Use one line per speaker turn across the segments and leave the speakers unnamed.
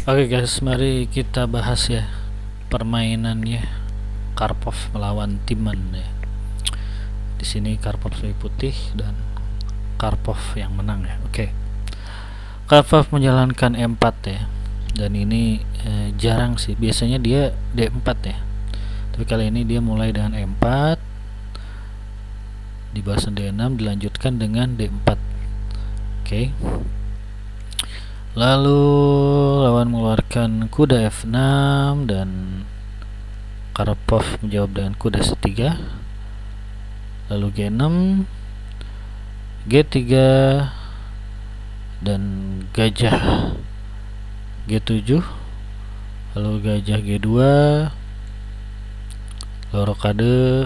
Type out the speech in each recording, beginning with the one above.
Oke guys, mari kita bahas ya permainannya Karpov melawan Timan ya. Di sini Karpov lebih putih dan Karpov yang menang ya. Oke. Karpov menjalankan E4 ya. Dan ini jarang sih. Biasanya dia D4 ya. Tapi kali ini dia mulai dengan E4, dibalas D6, dilanjutkan dengan D4. Oke. Lalu lawan mengeluarkan kuda F6 dan Karpov menjawab dengan kuda C3. Lalu G6, G3 dan gajah G7. Lalu gajah G2, lalu rokade,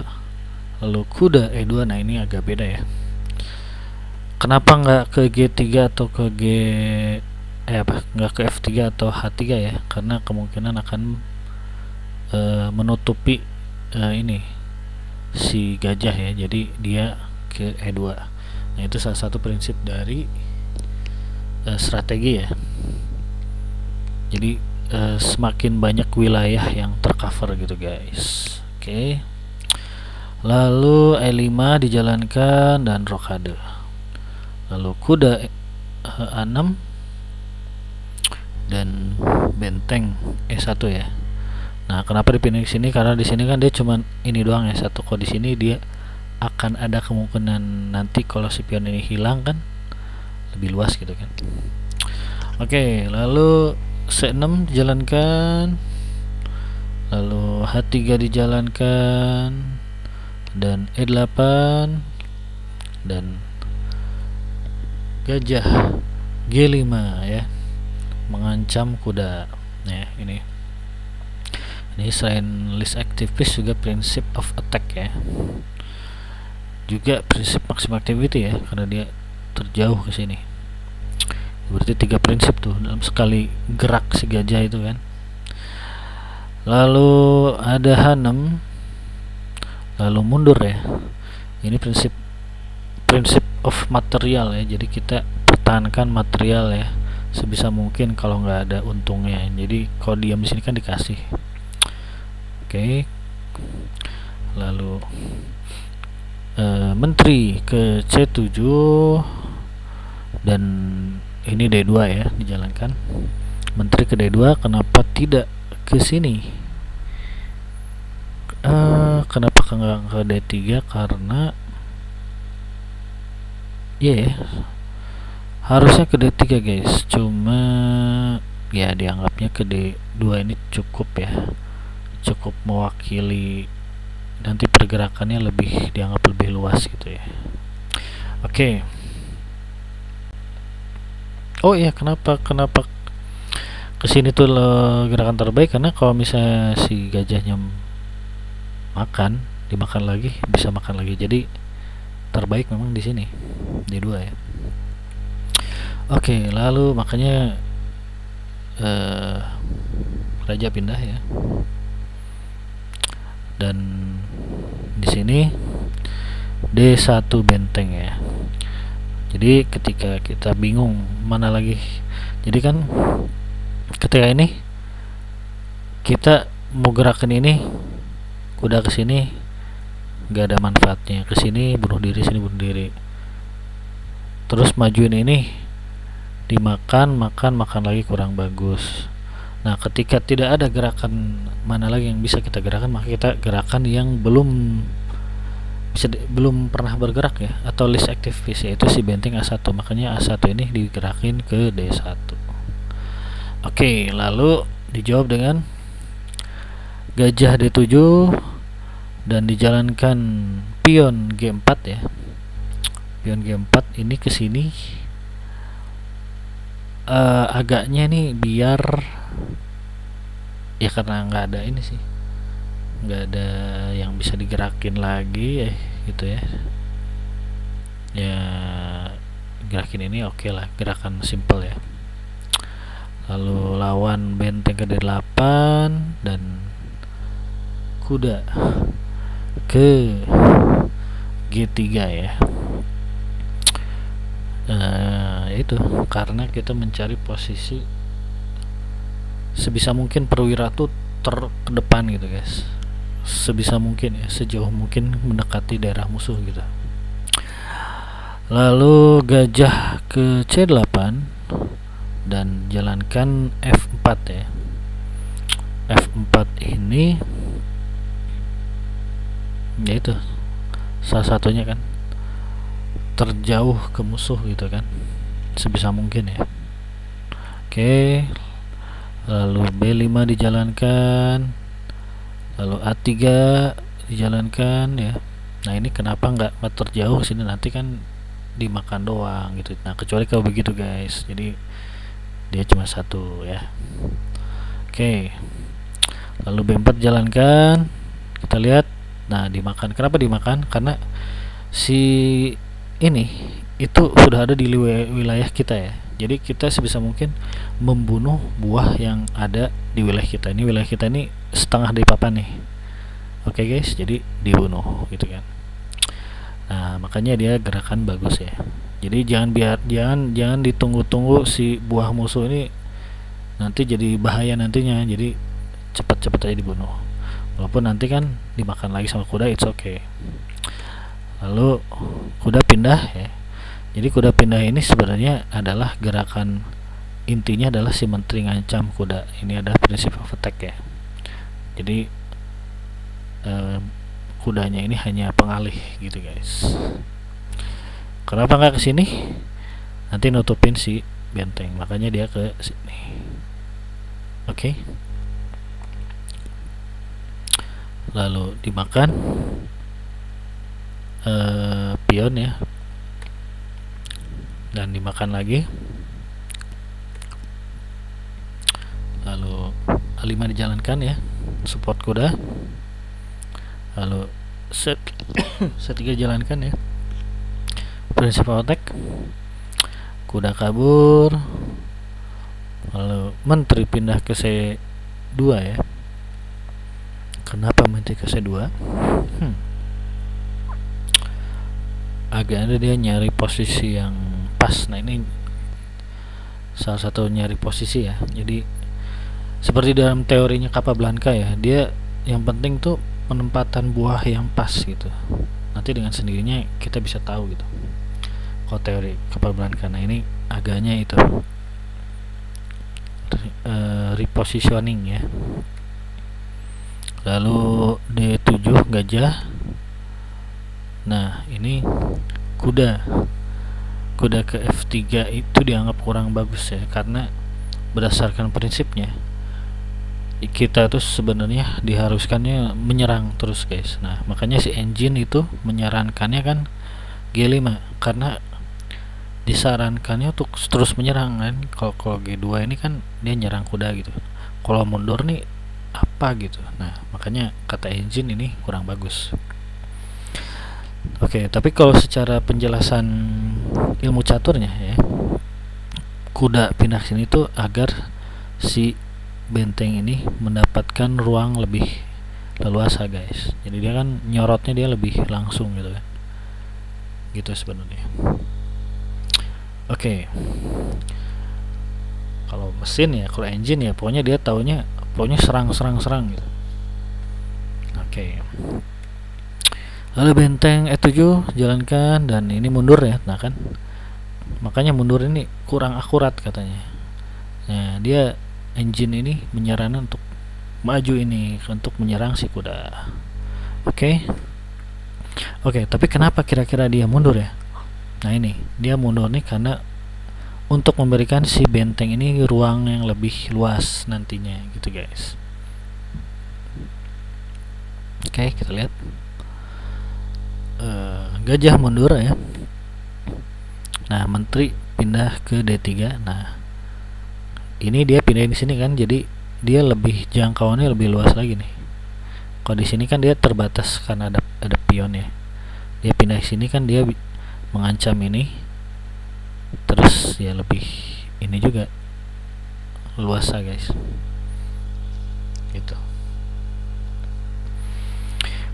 lalu kuda E2. Nah, ini agak beda ya. Kenapa nggak ke G3 atau ke nggak ke F3 atau H3 ya? Karena kemungkinan akan menutupi ini si gajah ya. Jadi dia ke E2. Nah, itu salah satu prinsip dari strategi ya. Jadi semakin banyak wilayah yang tercover gitu guys. Oke. Lalu E5 dijalankan dan rokade. Lalu kuda A6 dan benteng E1 ya. Nah, kenapa dipilih sini? Karena di sini kan dia cuma ini doang ya, satu. Kok di sini dia akan ada kemungkinan nanti kalau si pion ini hilang kan lebih luas gitu kan. Oke, lalu C6 dijalankan, lalu H3 dijalankan dan E8 dan gajah G5 ya, mengancam kuda ya. Ini selain list active piece juga prinsip of attack ya, juga prinsip maximum activity ya, karena dia terjauh ke sini. Berarti 3 prinsip tuh dalam sekali gerak si gajah itu kan. Lalu ada H6, lalu mundur ya. Ini prinsip of material ya. Jadi kita pertahankan material ya sebisa mungkin kalau nggak ada untungnya. Jadi kalau diam di sini kan dikasih. Oke. Lalu menteri ke C7 dan ini D2 ya dijalankan. Menteri ke D2, kenapa tidak ke sini? Kenapa nggak ke D3? Karena ya harusnya ke D3 guys, cuma ya dianggapnya ke D2 ini cukup ya, cukup mewakili, nanti pergerakannya lebih dianggap lebih luas gitu ya. Oke. Oh iya, kenapa kesini tuh gerakan terbaik? Karena kalau misalnya si gajahnya dimakan lagi, bisa makan lagi. Jadi terbaik memang di sini D2 ya. Oke, lalu makanya raja pindah ya. Dan di sini D1 benteng ya. Jadi ketika kita bingung mana lagi, jadi kan ketika ini kita mau gerakan ini kuda ke sini nggak ada manfaatnya, ke sini bunuh diri, sini bunuh diri, terus majuin ini dimakan lagi kurang bagus. Nah, ketika tidak ada gerakan mana lagi yang bisa kita gerakan, maka kita gerakan yang belum pernah bergerak ya, atau list active piece, yaitu si benteng A1. Makanya A1 ini digerakin ke D1. Oke, lalu dijawab dengan gajah D7 dan dijalankan pion G4 ya. Pion G4 ini ke sini agaknya nih biar ya, karena nggak ada ini sih, nggak ada yang bisa digerakin lagi gitu ya. Ya gerakin ini oke lah, gerakan simple ya. Lalu lawan benteng ke D8 dan kuda ke G3 ya. Itu karena kita mencari posisi sebisa mungkin perwira tuh ke depan gitu guys, sebisa mungkin ya, sejauh mungkin mendekati daerah musuh gitu. Lalu gajah ke C8 dan jalankan F4 ya. F4 ini yaitu salah satunya kan terjauh ke musuh gitu kan, sebisa mungkin ya. Oke, lalu B5 dijalankan, lalu A3 dijalankan ya. Nah ini kenapa nggak terjauh sini, nanti kan dimakan doang gitu. Nah kecuali kalau begitu guys, jadi dia cuma satu ya. Oke, lalu B4 jalankan, kita lihat. Nah dimakan, kenapa dimakan? Karena si ini itu sudah ada di wilayah kita ya, jadi kita sebisa mungkin membunuh buah yang ada di wilayah kita. Ini wilayah kita ini setengah dari papan nih. Oke guys, jadi dibunuh gitu kan. Nah makanya dia gerakan bagus ya, jadi jangan ditunggu-tunggu si buah musuh ini, nanti jadi bahaya nantinya. Jadi cepat-cepat aja dibunuh, walaupun nanti kan dimakan lagi sama kuda, it's okay. Lalu kuda pindah ya. Jadi kuda pindah ini sebenarnya adalah gerakan intinya adalah si menteri ngancam kuda. Ini ada prinsip of attack ya. Jadi kudanya ini hanya pengalih gitu guys. Kenapa nggak ke sini? Nanti nutupin si benteng, makanya dia ke sini. Oke. Lalu dimakan pion ya, dan dimakan lagi. Lalu A5 dijalankan ya, support kuda. Lalu C3 jalankan ya, prinsip attack. Kuda kabur. Lalu menteri pindah ke C2 ya. Kenapa menteri ke C2? Agak ada dia nyari posisi yang pas. Nah ini salah satu nyari posisi ya. Jadi seperti dalam teorinya Capablanca ya, dia yang penting tuh penempatan buah yang pas gitu. Nanti dengan sendirinya kita bisa tahu gitu kalau teori Capablanca. Nah ini agaknya itu repositioning ya. Lalu D7 gajah. Nah ini kuda ke F3 itu dianggap kurang bagus ya, karena berdasarkan prinsipnya kita tuh sebenarnya diharuskannya menyerang terus guys. Nah makanya si engine itu menyarankannya kan G5, karena disarankannya untuk terus menyerang kan. Kalau G2 ini kan dia nyerang kuda gitu, kalau mundur nih apa gitu. Nah makanya kata engine ini kurang bagus. Oke, tapi kalau secara penjelasan ilmu caturnya ya, kuda pindah sini tuh agar si benteng ini mendapatkan ruang lebih leluasa guys. Jadi dia kan nyorotnya dia lebih langsung gitu kan. Gitu sebenarnya. Oke. Kalau mesin ya, kalau engine ya pokoknya dia taunya serang gitu. Oke. Lalu benteng E7 jalankan, dan ini mundur ya. Nah kan makanya mundur ini kurang akurat katanya. Nah dia engine ini menyarankan untuk maju ini untuk menyerang si kuda. Oke, tapi kenapa kira-kira dia mundur ya? Nah ini dia mundur nih karena untuk memberikan si benteng ini ruang yang lebih luas nantinya gitu guys. Oke, kita lihat. Gajah mundur ya. Nah menteri pindah ke D3. Nah ini dia pindahin di sini kan, jadi dia lebih jangkauannya lebih luas lagi nih. Kalau di sini kan dia terbatas karena ada pion ya. Dia pindah di sini kan dia mengancam ini, terus ya lebih ini juga luasa guys. Gitu.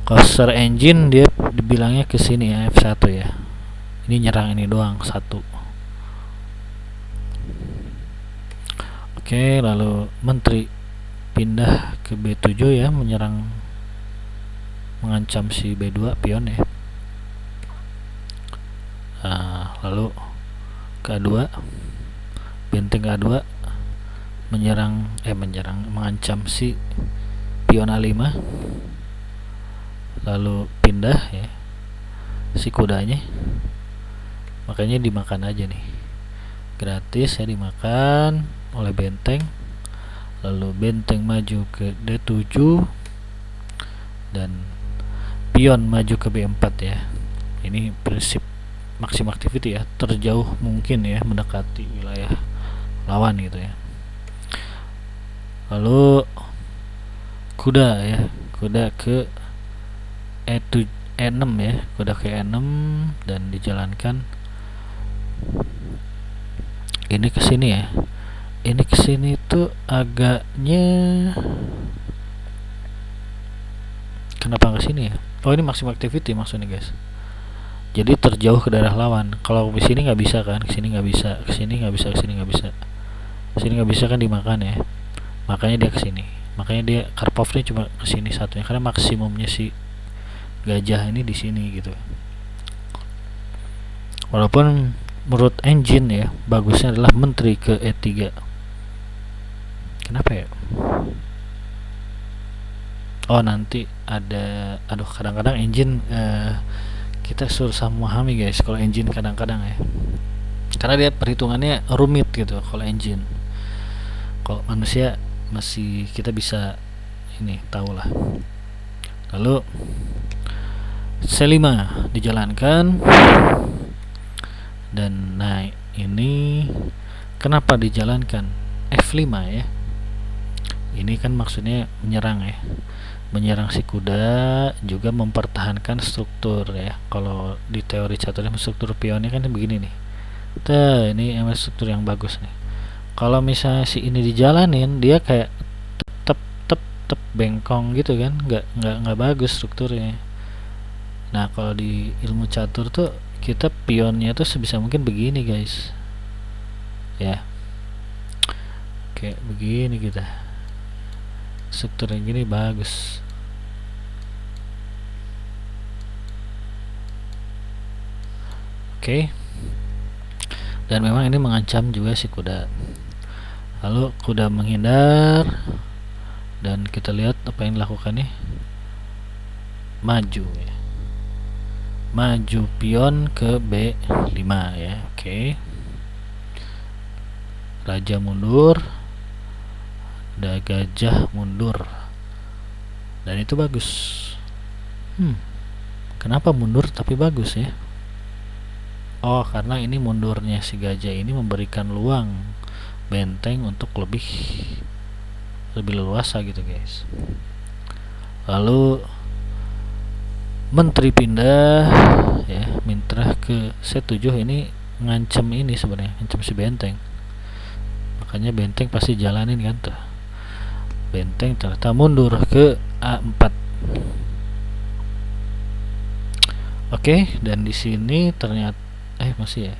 Kalau secara engine dia dibilangnya ke sini ya, F1 ya. Ini nyerang ini doang satu. Oke, lalu menteri pindah ke B7 ya, menyerang, mengancam si B2 pion ya. Lalu ke A2, benteng A2 mengancam si pion A5, lalu pindah ya si kudanya, makanya dimakan aja nih, gratis ya, dimakan oleh benteng. Lalu benteng maju ke D7 dan pion maju ke B4 ya. Ini prinsip maximum activity ya, terjauh mungkin ya, mendekati wilayah lawan gitu ya. Lalu kuda ya, kuda ke E6 ya, kuda ke E6 dan dijalankan ini ke sini ya. Ini ke sini tuh agaknya, kenapa ke sini ya? Oh, ini maximum activity maksudnya guys. Jadi terjauh ke daerah lawan. Kalau ke sini nggak bisa kan, ke sini nggak bisa, ke sini nggak bisa, ke sini nggak bisa, ke sini nggak bisa kan, dimakan ya. Makanya dia ke sini. Makanya dia Karpov nih cuma ke sini satunya, karena maksimumnya si gajah ini di sini gitu. Walaupun menurut engine ya, bagusnya adalah menteri ke E3. Kenapa ya? Oh, nanti ada, kadang-kadang engine kita susah memahami guys kalau engine kadang-kadang ya, karena dia perhitungannya rumit gitu kalau engine. Kalau manusia masih kita bisa ini tahu lah. Lalu C5 dijalankan, dan nah ini kenapa dijalankan F5 ya, ini kan maksudnya menyerang ya, menyerang si kuda, juga mempertahankan struktur ya. Kalau di teori caturnya struktur pionnya kan begini nih. Ini emang struktur yang bagus nih. Kalau misalnya si ini dijalanin, dia kayak tep bengkong gitu kan, nggak bagus strukturnya. Nah, kalau di ilmu catur tuh kita pionnya tuh sebisa mungkin begini guys. Ya. Kayak begini kita. Struktur yang gini bagus. Oke. Dan memang ini mengancam juga si kuda. Lalu kuda menghindar, dan kita lihat apa yang dilakukannya. Maju ya. Maju pion ke B5 ya. Oke. Raja mundur, ada gajah mundur, dan itu bagus. Kenapa mundur tapi bagus ya? Oh, karena ini mundurnya si gajah ini memberikan luang benteng untuk lebih leluasa gitu guys. Lalu menteri pindah ya, minta ke C7, ini ngancam ini sebenarnya, ngancam si benteng. Makanya benteng pasti jalanin kan tuh. Benteng ternyata mundur ke A4. Oke, dan di sini ternyata masih ya.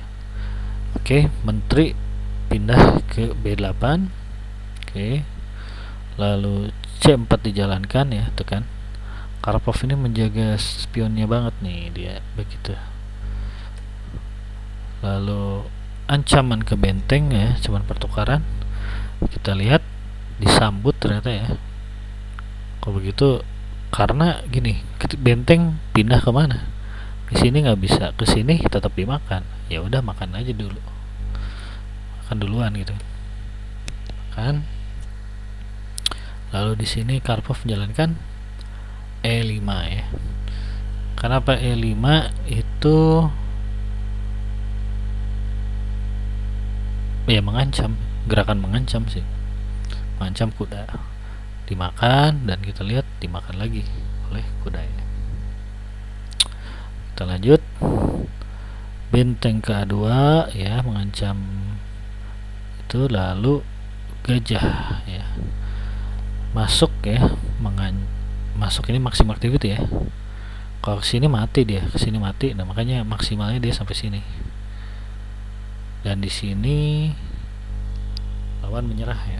Oke, menteri pindah ke B8. Oke. Lalu C4 dijalankan ya, tekan. Karpov ini menjaga spionnya banget nih dia, begitu. Lalu ancaman ke benteng ya, cuman pertukaran. Kita lihat disambut ternyata ya. Kalau begitu, karena gini, benteng pindah kemana? Ke sini nggak bisa, ke sini tetap dimakan. Ya udah, makan aja dulu, makan duluan gitu kan. Lalu di sini Karpov menjalankan E5 ya. Kenapa E5 itu ya, mengancam, gerakan mengancam sih, mengancam kuda, dimakan, dan kita lihat dimakan lagi oleh kuda ya. Kita lanjut, benteng ke A2 ya, mengancam itu. Lalu gajah ya masuk ya, masuk, ini maksimum activity ya. Kalau kesini mati dia, kesini mati, nah makanya maksimalnya dia sampai sini. Dan di sini lawan menyerah ya.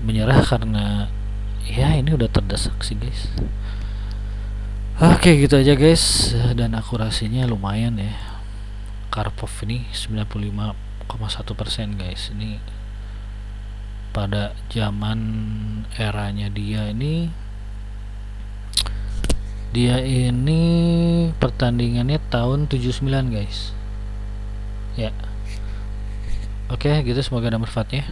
menyerah karena ya ini udah terdesak sih guys. Oke gitu aja guys, dan akurasinya lumayan ya. Karpov ini 95,1% guys. Ini pada zaman eranya dia ini pertandingannya tahun 79 guys. Ya. Oke, gitu, semoga ada manfaatnya.